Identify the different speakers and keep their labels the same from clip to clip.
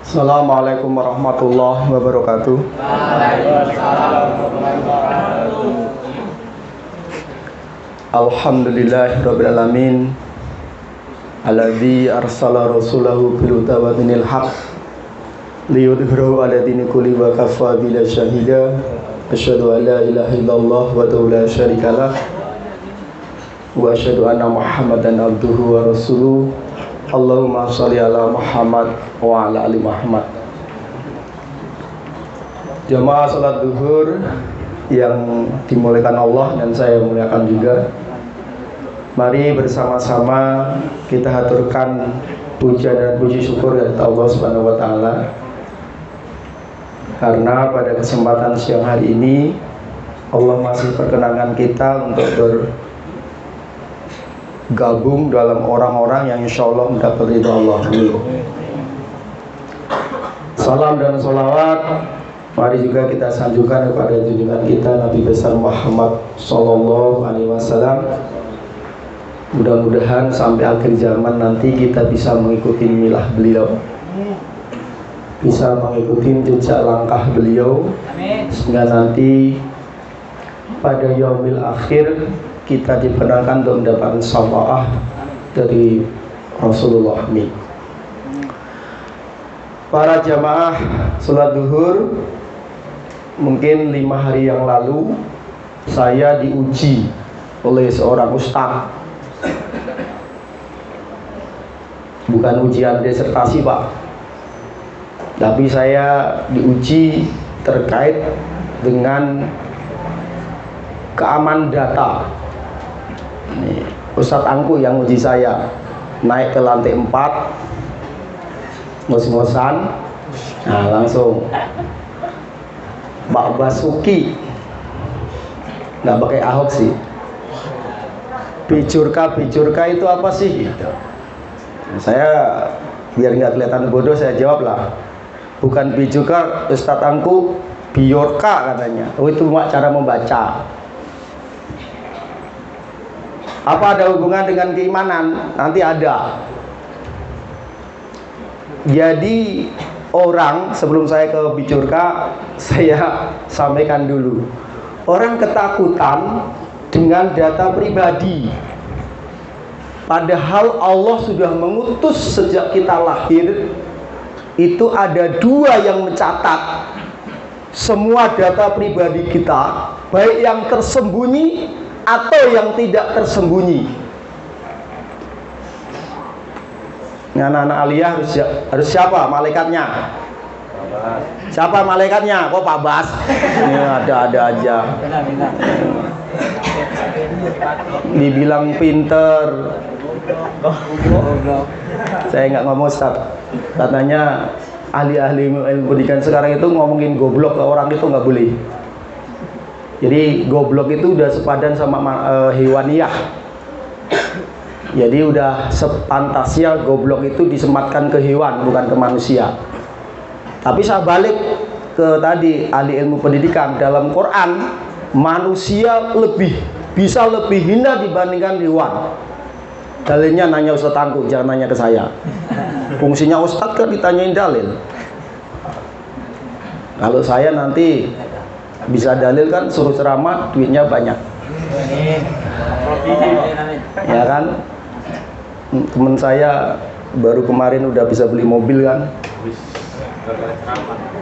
Speaker 1: Assalamualaikum warahmatullahi wabarakatuh. Alhamdulillahirabbil alamin. Alladzi arsala rasulahu bil huda wa dinil haq liyudhhirahu 'ala dini kulli wa kafa billahi syahida. Asyhadu an la ilaha illallah wa la syarikalah wa asyhadu anna Muhammadan abduhu wa rasuluh. Allahumma sholli ala Muhammad wa ala ali Muhammad. Jamaah salat zuhur yang dimuliakan Allah dan saya muliakan juga. Mari bersama-sama kita haturkan puja dan puji syukur dari Allah Subhanahu wa taala. Karena pada kesempatan siang hari ini Allah masih perkenankan kita untuk bergabung dalam orang-orang yang insya Allah mendapat ridha Allah. Salam dan salawat mari juga kita sanjungkan kepada junjungan kita Nabi besar Muhammad Sallallahu Alaihi Wasallam. Mudah-mudahan sampai akhir zaman nanti kita bisa mengikuti milah beliau, bisa mengikuti jejak langkah beliau, sehingga nanti pada yaumil akhir kita diperkenankan untuk mendapatkan syafaat dari Rasulullah. Amin. Para jamaah salat zuhur, mungkin 5 hari yang lalu saya diuji oleh seorang ustaz. Bukan ujian disertasi Pak, tapi saya diuji terkait dengan keamanan data. Nih, Ustadz Angku yang uji saya, naik ke lantai 4, ngos-ngosan, nah langsung Pak Basuki, nggak pakai Ahok sih. Bijurka itu apa sih? Gitu. Saya biar nggak kelihatan bodoh saya jawab lah, bukan bijurka Ustadz Angku, biorka katanya. Oh itu cara membaca. Apa ada hubungan dengan keimanan? Nanti ada. Jadi orang, sebelum saya ke bijurka, saya sampaikan dulu. Orang ketakutan dengan data pribadi. Padahal Allah sudah mengutus sejak kita lahir. Itu ada 2 yang mencatat semua data pribadi kita, baik yang tersembunyi atau yang tidak tersembunyi. Ini anak-anak aliyah harus siapa malaikatnya? Siapa malaikatnya? Kok Pak Bas? Ini ada aja. Dibilang pinter. Saya nggak ngomong Ustaz. Katanya ahli-ahli ilmu pendidikan sekarang itu ngomongin goblok ke orang itu nggak boleh. Jadi goblok itu udah sepadan sama hewaniyah. Jadi udah sepantasnya goblok itu disematkan ke hewan, bukan ke manusia. Tapi saya balik ke tadi ahli ilmu pendidikan, dalam Quran manusia bisa lebih hina dibandingkan hewan. Dalilnya nanya Ustadz Angku, jangan nanya ke saya. Fungsinya Ustadz kan ditanyain dalil. Kalau saya nanti bisa dalil kan suruh ceramah, duitnya banyak. Ya kan? Temen saya baru kemarin udah bisa beli mobil kan.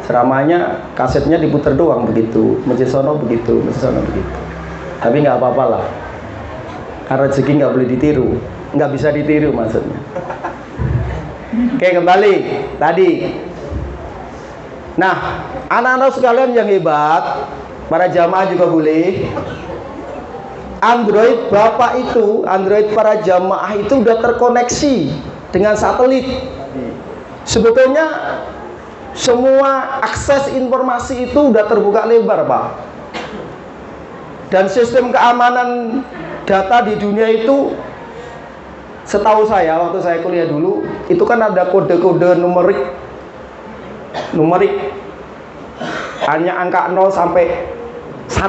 Speaker 1: Ceramahnya kasetnya diputer doang begitu, masjid sono begitu, masjid sono begitu. Tapi nggak apa-apa lah. Karena rezeki nggak boleh ditiru, nggak bisa ditiru maksudnya. Oke, kembali tadi. Nah, anak-anak sekalian yang hebat, para jamaah juga boleh. Android Bapak itu, Android para jamaah itu udah terkoneksi dengan satelit. Sebetulnya semua akses informasi itu udah terbuka lebar Pak. Dan sistem keamanan data di dunia itu, setahu saya waktu saya kuliah dulu, itu kan ada kode-kode numerik hanya angka 0 sampai 1.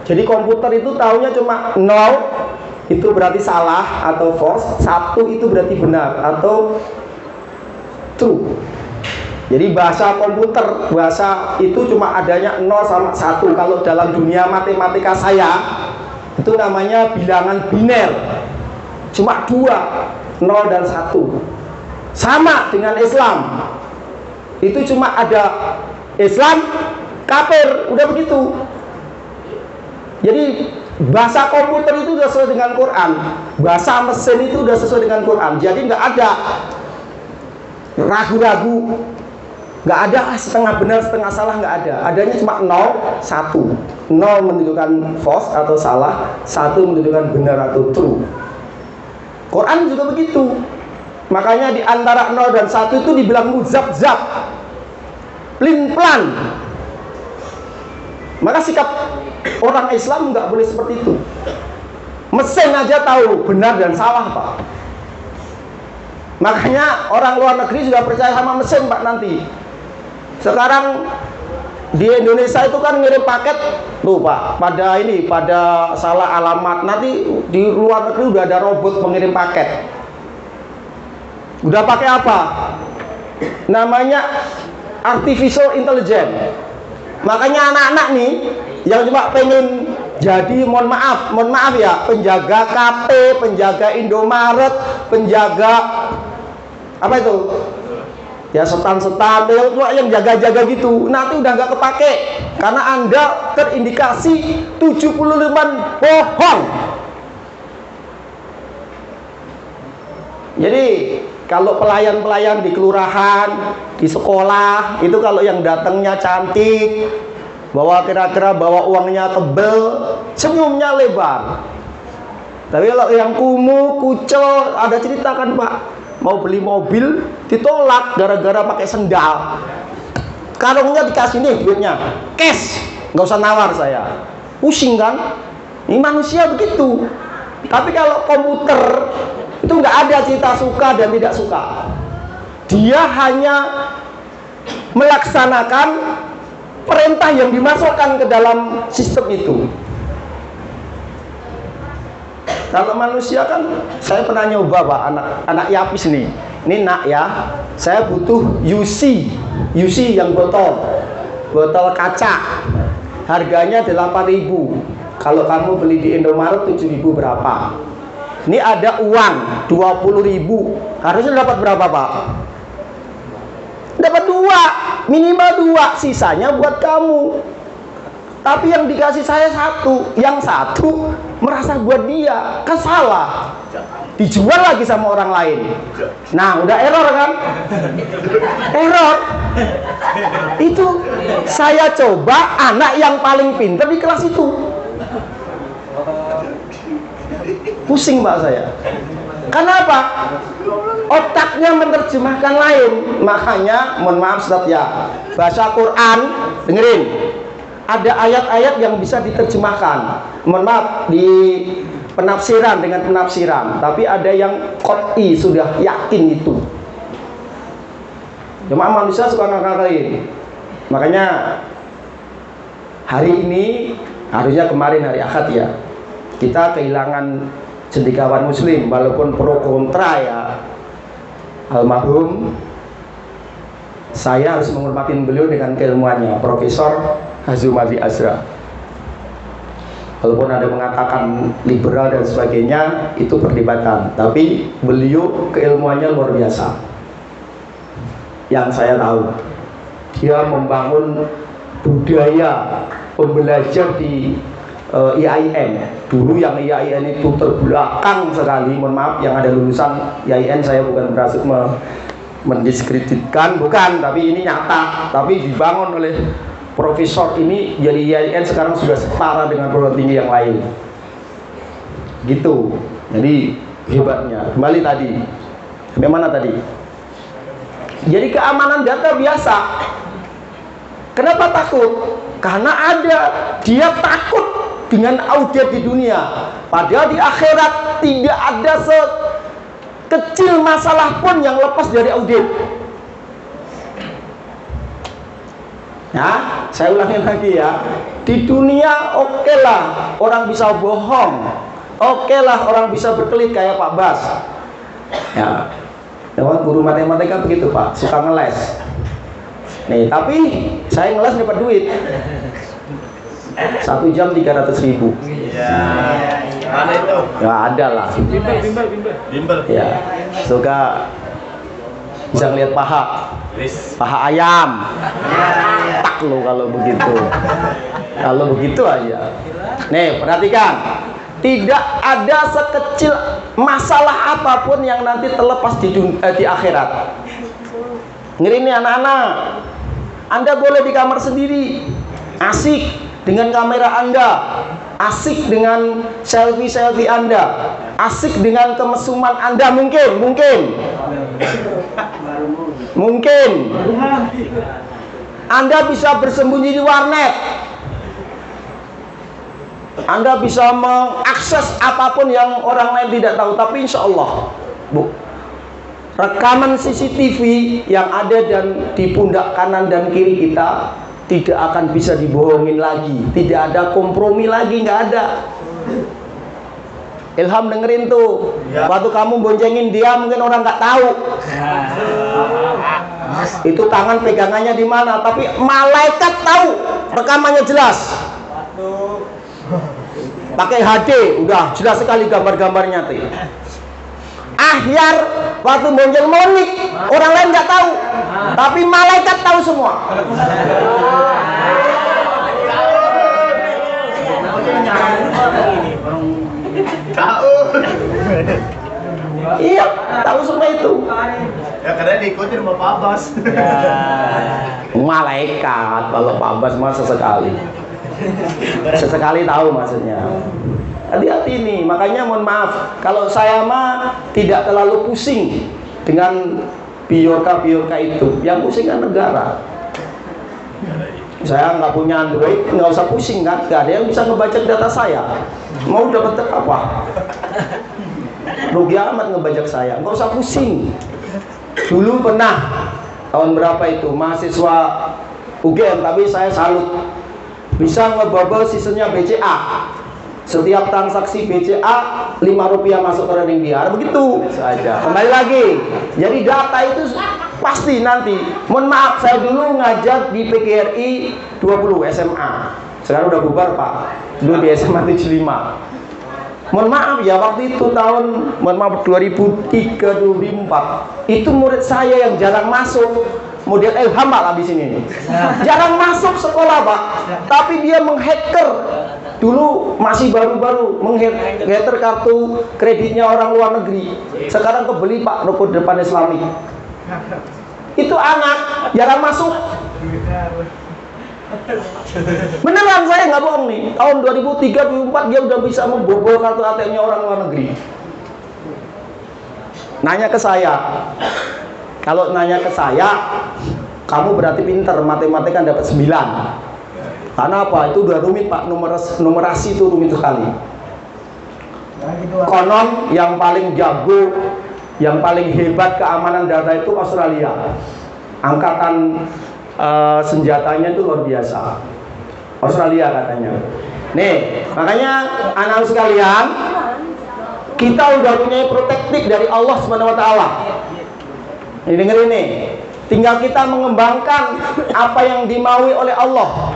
Speaker 1: Jadi komputer itu tahunya cuma 0 itu berarti salah atau false, 1 itu berarti benar atau true. Jadi bahasa komputer, bahasa itu cuma adanya 0 sama 1. Kalau dalam dunia matematika saya, itu namanya bilangan biner. Cuma 2, 0 dan 1. Sama dengan Islam. Itu cuma ada Islam, kafir, udah begitu. Jadi bahasa komputer itu sudah sesuai dengan Quran. Bahasa mesin itu sudah sesuai dengan Quran. Jadi nggak ada ragu-ragu, nggak ada setengah benar setengah salah, nggak ada. Adanya cuma 0, 1. 0 menunjukkan false atau salah, 1 menunjukkan benar atau true. Quran juga begitu. Makanya di antara 0 dan 1 itu dibilang muzab-zab, plin-plan. Maka sikap orang Islam nggak boleh seperti itu. Mesin aja tahu benar dan salah, Pak. Makanya orang luar negeri juga percaya sama mesin, Pak, nanti. Sekarang di Indonesia itu kan ngirim paket tuh, Pak, pada salah alamat. Nanti di luar negeri udah ada robot pengirim paket. Udah pakai apa? Namanya artificial intelligence. Makanya anak-anak nih yang cuma pengen jadi, mohon maaf ya, penjaga KP, penjaga Indomaret, penjaga apa itu? Ya setan-setan, yang jaga-jaga gitu. Nanti udah nggak kepake karena Anda terindikasi 75 bohong. Jadi kalau pelayan-pelayan di kelurahan, di sekolah, itu kalau yang datangnya cantik, kira-kira bawa uangnya tebel, senyumnya lebar. Tapi kalau yang kumuh, kucel, ada cerita kan, Pak, mau beli mobil ditolak gara-gara pakai sendal. Karungnya dikasih nih duitnya, cash, nggak usah nawar saya. Pusing kan? Ini manusia begitu. Tapi kalau komputer itu nggak ada cerita suka dan tidak suka. Dia hanya melaksanakan perintah yang dimasukkan ke dalam sistem itu. Kalau manusia kan, saya pernah nyoba, Pak, anak Yapis nih. Ini nak ya, saya butuh UC yang botol kaca. Harganya 8.000. Kalau kamu beli di Indomaret 7.000 berapa? Ini ada uang 20.000. Harusnya dapat berapa, Pak? Dapat 2, minimal 2, sisanya buat kamu. Tapi yang dikasih saya 1, yang 1 merasa buat dia, kan salah. Dijual lagi sama orang lain. Nah, udah error kan? Error. Itu saya coba anak yang paling pintar di kelas itu. Pusing, Pak, saya. Kenapa? Otaknya menerjemahkan lain. Makanya, mohon maaf Ustaz ya, bahasa Quran, dengerin, ada ayat-ayat yang bisa diterjemahkan. Mohon maaf, di penafsiran dengan penafsiran. Tapi ada yang qot'i, sudah yakin itu. Cuma manusia suka ngakal-ngakalin. Makanya hari ini, harusnya kemarin hari Ahad ya, kita kehilangan cendekiawan Muslim, walaupun pro kontra ya, almarhum. Saya harus menghormati beliau dengan keilmuannya, Profesor Hazumali Azra. Walaupun ada mengatakan liberal dan sebagainya, itu perdebatan, tapi beliau keilmuannya luar biasa. Yang saya tahu, dia membangun budaya pembelajar di IAIN. Dulu yang IAIN itu terbelakang sekali, mohon maaf yang ada lulusan IAIN, saya bukan berhasil mendiskreditkan, bukan, tapi ini nyata. Tapi dibangun oleh profesor ini, jadi IAIN sekarang sudah setara dengan perguruan tinggi yang lain. Gitu. Jadi hebatnya. Kembali tadi, sampai mana tadi? Jadi keamanan data biasa. Kenapa takut? Karena dia takut dengan audit di dunia. Padahal di akhirat tidak ada sekecil masalah pun yang lepas dari audit. Ya, saya ulangi lagi ya. Di dunia oke lah orang bisa bohong, oke lah orang bisa berkelit kayak Pak Bas. Ya, guru matematika begitu, Pak, suka ngeles. Nih, tapi saya ngeles dapat duit. 1 jam 300.000.
Speaker 2: Mana itu?
Speaker 1: Ya ada lah.
Speaker 2: Bimbel.
Speaker 1: Ya, suka bisa ngeliat paha ayam. Tak lo kalau begitu. Kalau begitu aja. Nih, perhatikan. Tidak ada sekecil masalah apapun yang nanti terlepas di akhirat. Ngeri nih anak-anak. Anda boleh di kamar sendiri, asik dengan kamera Anda, asik dengan selfie Anda, asik dengan kemesuman Anda, mungkin Anda bisa bersembunyi di warnet, Anda bisa mengakses apapun yang orang lain tidak tahu. Tapi insya Allah, Bu, rekaman CCTV yang ada dan di pundak kanan dan kiri kita tidak akan bisa dibohongin lagi. Tidak ada kompromi lagi, nggak ada. Ilham dengerin tuh, waktu kamu boncengin dia mungkin orang nggak tahu. Itu tangan pegangannya di mana, tapi malaikat tahu, rekamannya jelas. Pakai HD, udah jelas sekali gambar-gambarnya tuh. Ahyar waktu bonceng Monik, orang lain nggak tahu, tapi malaikat tahu semua.
Speaker 2: Tahu.
Speaker 1: Iya, tahu semua itu.
Speaker 2: Ya karena diikutin sama Pak Abbas.
Speaker 1: Malaikat, kalau Pak Abbas mah sesekali tahu maksudnya. Hati-hati nih, makanya mohon maaf kalau saya mah tidak terlalu pusing dengan biorka itu. Yang pusing kan negara. Saya nggak punya Android, nggak usah pusing kan, nggak ada yang bisa ngebajak data saya. Mau dapat apa? Rugi amat ngebajak saya, nggak usah pusing. Dulu pernah tahun berapa itu mahasiswa UGM, tapi saya salut bisa ngebobol sistemnya BCA. Setiap transaksi BCA 5 rupiah masuk ke rekening dia, begitu saja. Kembali lagi, jadi data itu pasti nanti. Mohon maaf, saya dulu ngajar di PGRI 20 SMA. Sekarang udah bubar Pak. Dulu di SMA 75. Mohon maaf ya, waktu itu tahun 2003-2004 itu murid saya yang jarang masuk, model Ilham Pak habis ini. Jarang masuk sekolah Pak, tapi dia menghacker. Dulu masih baru-baru menghacker kartu kreditnya orang luar negeri. Sekarang kebeli Pak ruko depan Islami. Itu anak jarang masuk. Beneran, saya nggak bohong nih. Tahun 2003-2004 dia udah bisa membobol kartu ATM-nya orang luar negeri. Nanya ke saya. Kalau nanya ke saya, kamu berarti pinter, matematika dapat 9. Karena apa? Itu udah rumit Pak, numerasi itu rumit sekali. Konon yang paling jago, yang paling hebat keamanan data itu Australia. Angkatan senjatanya itu luar biasa. Australia katanya. Nih, makanya anak sekalian, kita udah punya protektif dari Allah SWT. Ini dengerin nih. Tinggal kita mengembangkan apa yang dimaui oleh Allah.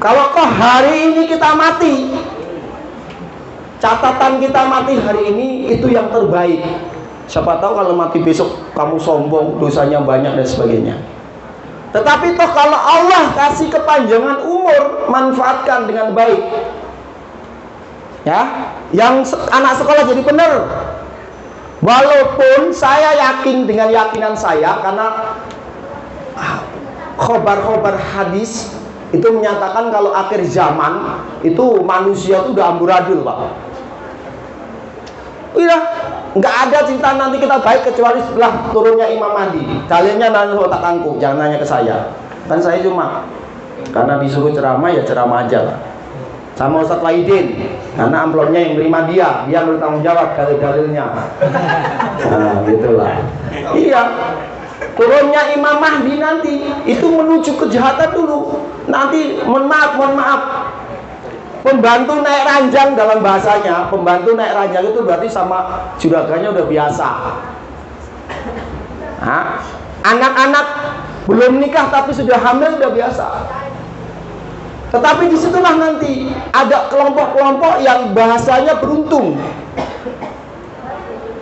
Speaker 1: Kalau kok hari ini kita mati, catatan kita mati hari ini itu yang terbaik. Siapa tahu kalau mati besok kamu sombong, dosanya banyak dan sebagainya. Tetapi toh kalau Allah kasih kepanjangan umur, manfaatkan dengan baik. Ya, yang anak sekolah jadi benar. Walaupun saya yakin dengan yakinan saya, karena khobar-khobar hadis itu menyatakan kalau akhir zaman itu manusia itu udah amburadul Pak. Udah nggak ada cerita nanti kita baik kecuali setelah turunnya Imam Mahdi. Dalilnya nanya otak kangkung, jangan nanya ke saya. Kan saya cuma karena disuruh ceramah ya ceramah aja lah. Sama Ustadz Wahidin, karena amplopnya yang terima dia bertanggung jawab dalil-dalilnya. Nah, gitulah. Iya. Turunnya Imam Mahdi nanti itu menuju kejahatan dulu. Nanti mohon maaf. Pembantu naik ranjang dalam bahasanya, pembantu naik ranjang itu berarti sama juraganya udah biasa. Nah, anak-anak Belum nikah tapi sudah hamil udah biasa. Tetapi disitulah nanti ada kelompok-kelompok yang bahasanya beruntung.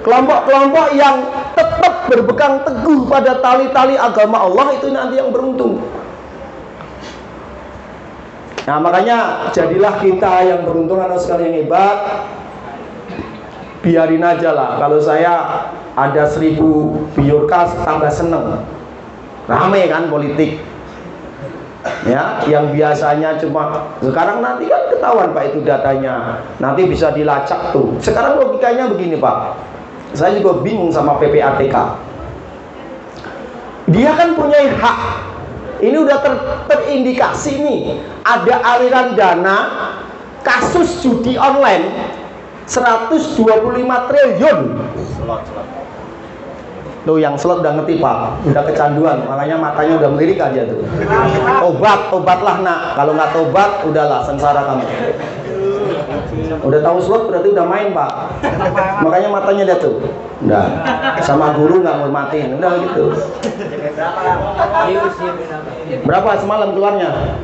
Speaker 1: Kelompok-kelompok yang tetap berpegang teguh pada tali-tali agama Allah, itu nanti yang beruntung. Nah makanya jadilah kita yang beruntung, anak sekali yang hebat. Biarin aja lah. Kalau saya ada 1000 biorkas tambah seneng. Rame kan politik. Ya, yang biasanya cuma sekarang nanti kan ketahuan Pak itu datanya. Nanti bisa dilacak tuh. Sekarang logikanya begini Pak. Saya juga bingung sama PPATK. Dia kan punya hak. Ini udah terindikasi nih, ada aliran dana kasus judi online 125 triliun. Tuh yang slot udah ngerti Pak, udah kecanduan, makanya matanya udah melirik aja tuh. Obatlah nak, kalau nggak tobat udahlah sengsara kamu. Udah tahu slot berarti udah main Pak. Makanya matanya dia tuh udah sama guru nggak mau matiin, udah gitu. Berapa semalam keluarnya?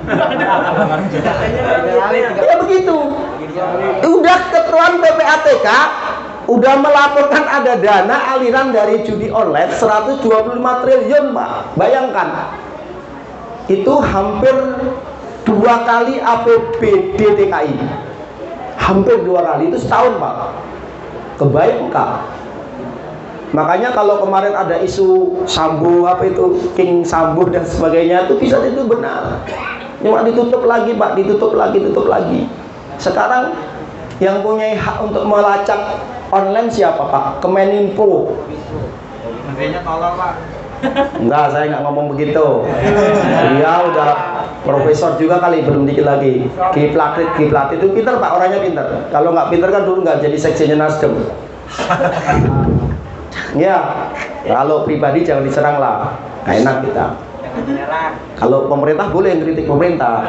Speaker 1: Ya begitu. Udah ketuaan PPATK udah melaporkan ada dana aliran dari judi online 125 triliun Pak. Bayangkan itu hampir 2 kali APBD DKI. Hampir 2 kali, itu setahun Pak. Kebayang Kak. Makanya kalau kemarin ada isu Sambo, apa itu King Sambo dan sebagainya, itu bisa itu benar. Cuma ditutup lagi Pak, ditutup lagi. Sekarang yang punya hak untuk melacak online siapa Pak? Kemeninfo.
Speaker 2: Menterinya tolong Pak.
Speaker 1: Enggak, saya nggak ngomong begitu. Dia udah profesor juga kali, belum dikit lagi. Kiplat itu pintar Pak, orangnya pintar. Kalau nggak pintar kan dulu nggak jadi seksinya Nasdem. Ya, kalau pribadi jangan diserang lah, nggak enak kita. Kalau pemerintah boleh kritik pemerintah,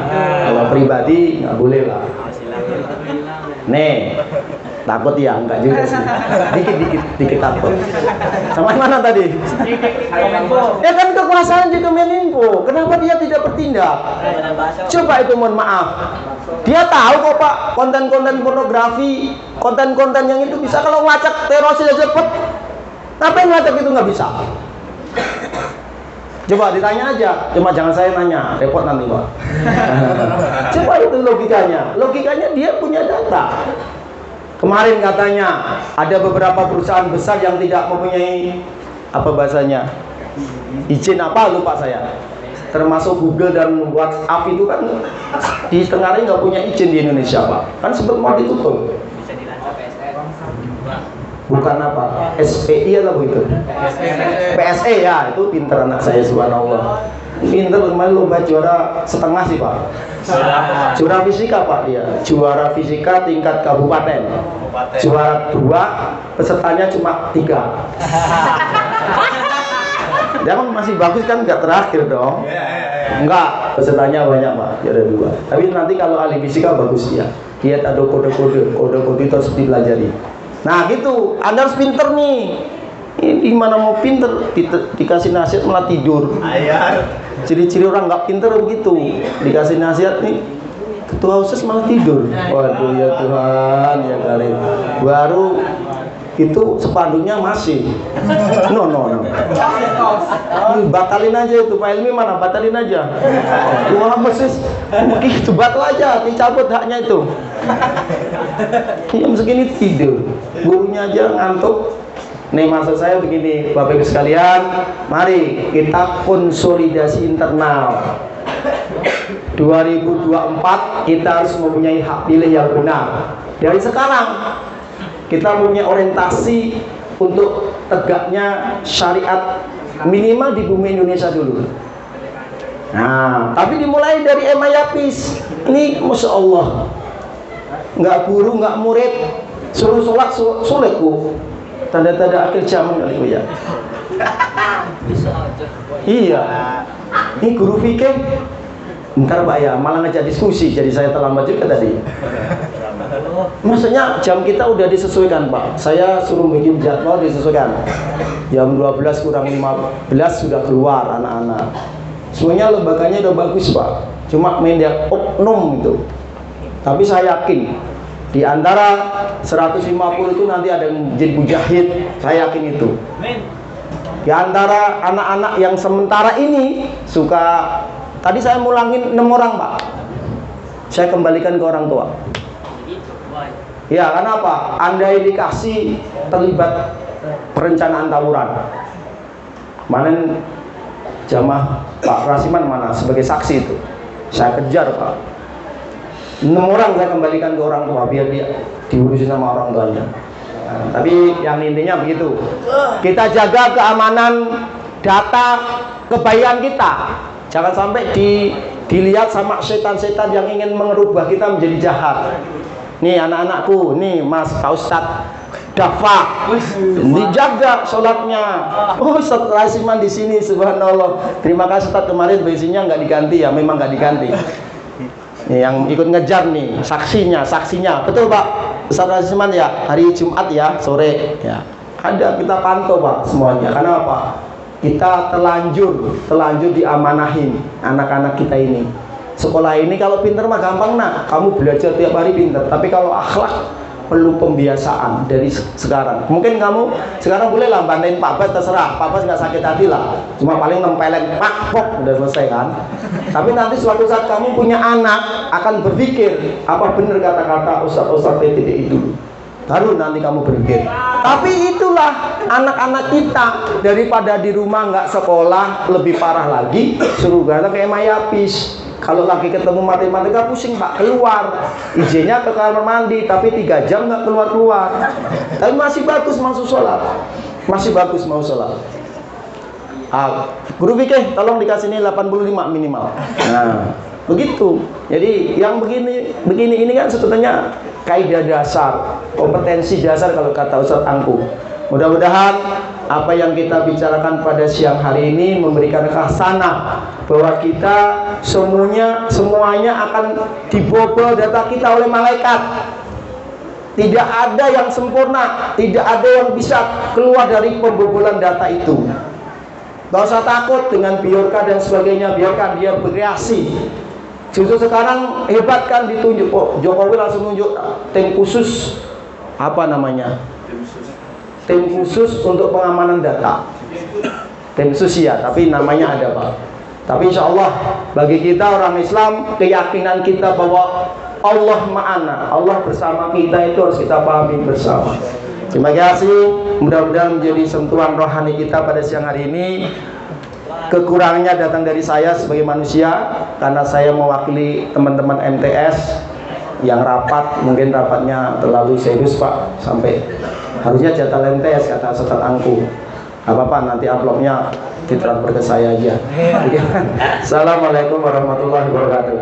Speaker 1: kalau pribadi nggak boleh lah. Nih, takut ya? Enggak juga sih. Dikit takut. Sampai mana tadi? Ya kan kekuasaan di Kemeninfo. Kenapa dia tidak bertindak? Coba itu mohon maaf. Dia tahu kok Pak, konten-konten pornografi, konten-konten yang itu bisa kalau ngelacak teroris aja cepet. Tapi ngelacak itu nggak bisa. Coba ditanya aja, cuma jangan saya nanya, repot nanti Pak. Coba itu logikanya. Logikanya dia punya data. Kemarin katanya ada beberapa perusahaan besar yang tidak mempunyai apa bahasanya, izin apa lupa saya. Termasuk Google dan WhatsApp itu kan di Tenggara nggak punya izin di Indonesia Pak. Kan sempat mau ditutup. Bukan apa? SPI atau begitu? PSE ya, itu pinter anak saya subhanallah. Pinter, kemarin lomba juara setengah sih Pak. Juara fisika Pak dia. Juara fisika tingkat kabupaten. Juara 2, pesertanya cuma 3. Dia kan masih bagus kan, nggak terakhir dong. Enggak, pesertanya banyak Pak, juara 2. Tapi nanti kalau ahli fisika bagus dia. Dia ada kode-kode itu harus dipelajari. Nah gitu, Anda harus pinter nih. Ini gimana mau pinter, dikasih nasihat malah tidur. Ciri-ciri orang nggak pinter begitu. Dikasih nasihat nih, ketua OSIS malah tidur. Waduh ya Tuhan, ya kali. Baru itu sepanduknya masih. No. Batalin aja itu, Pak Ilmi mana? Batalin aja. Wah persis, begitu batal aja, dicabut haknya itu. Jam segini tidur, gurunya aja ngantuk. Nih maksud saya begini, Bapak Ibu sekalian, mari kita konsolidasi internal. 2024 kita harus mempunyai hak pilih yang benar. Dari sekarang kita punya orientasi untuk tegaknya syariat minimal di bumi Indonesia dulu. Nah, tapi dimulai dari Emayapis. Ini Masya Allah, nggak guru, nggak murid, suruh sholat sulit Bu. Tanda-tanda akhir zaman kali ya. Iya. Ini guru fikih Bentar Pak ya, malah ngajak diskusi, jadi saya terlambat juga tadi. Maksudnya jam kita udah disesuaikan Pak. Saya suruh bikin jadwal disesuaikan. Jam 12 kurang 15 sudah keluar anak-anak. Semuanya lembaganya udah bagus Pak. Cuma media oknum itu. Tapi saya yakin di antara 150 itu nanti ada yang jadi mujahid. Saya yakin itu. Di antara anak-anak yang sementara ini suka, tadi saya mulangin 6 orang Pak. Saya kembalikan ke orang tua. Ya, karena apa? Andai dikasih terlibat perencanaan tawuran. Kemarin jamaah Pak Rasiman mana sebagai saksi itu? Saya kejar Pak. 6 orang saya kembalikan ke orang tua biar dia diurusin sama orang tuanya. Nah, tapi yang intinya begitu. Kita jaga keamanan data kebayian kita. Jangan sampai dilihat sama setan-setan yang ingin merubah kita menjadi jahat. Nih anak-anakku, nih Mas Pak Ustadz Dafa, dijaga sholatnya. Oh Ustadz Rasiman di sini, subhanallah. Terima kasih Ustadz, kemarin bensinnya nggak diganti ya, memang nggak diganti. Nih, yang ikut ngejar nih, saksinya, betul Pak Ustadz Rasiman ya, hari Jumat ya, sore ya. Ada kita pantau Pak semuanya. Karena apa? Kita telanjur diamanahin anak-anak kita ini. Sekolah ini kalau pinter mah gampang nak, kamu belajar tiap hari pinter. Tapi kalau akhlak perlu pembiasaan dari sekarang. Mungkin kamu sekarang boleh lah bantuin Pak Bas, terserah. Pak Bas nggak sakit hati lah. Cuma paling nempelin pak pok udah selesai kan. Tapi nanti suatu saat kamu punya anak akan berpikir apa benar kata-kata ustaz-ustaz PTD itu. Baru nanti kamu berpikir. Tapi itulah anak-anak kita, daripada di rumah nggak sekolah lebih parah lagi, suruh gata kayak mayapis. Kalau lagi ketemu matematika pusing Pak, keluar izinnya ke kamar mandi, tapi 3 jam nggak keluar-keluar. Tapi masih bagus masuk sholat, masih bagus mau sholat. Guru fikih tolong dikasih ini 85 minimal. Nah begitu. Jadi yang begini ini kan sebetulnya kaidah dasar, kompetensi dasar kalau kata Ustadz Angku. Mudah-mudahan apa yang kita bicarakan pada siang hari ini memberikan khasanah bahwa kita semuanya akan dibobol data kita oleh malaikat. Tidak ada yang sempurna, tidak ada yang bisa keluar dari pembobolan data itu. Gak usah takut dengan biorka dan sebagainya, biarkan dia berkreasi. Justru sekarang hebat kan ditunjuk, Jokowi langsung nunjuk tim khusus, apa namanya? Tim khusus untuk pengamanan data. Tim khusus ya, tapi namanya ada Pak. Tapi insya Allah bagi kita orang Islam, keyakinan kita bahwa Allah ma'ana, Allah bersama kita itu harus kita pahami bersama. Terima kasih, mudah-mudahan menjadi sentuhan rohani kita pada siang hari ini. Kekurangannya datang dari saya sebagai manusia, karena saya mewakili teman-teman MTS yang rapat, mungkin rapatnya terlalu serius Pak, sampai harusnya jatah MTS kata Ustadz Angku. Apa-apa nanti amplopnya ditransfer ke saya aja. Assalamualaikum warahmatullahi wabarakatuh.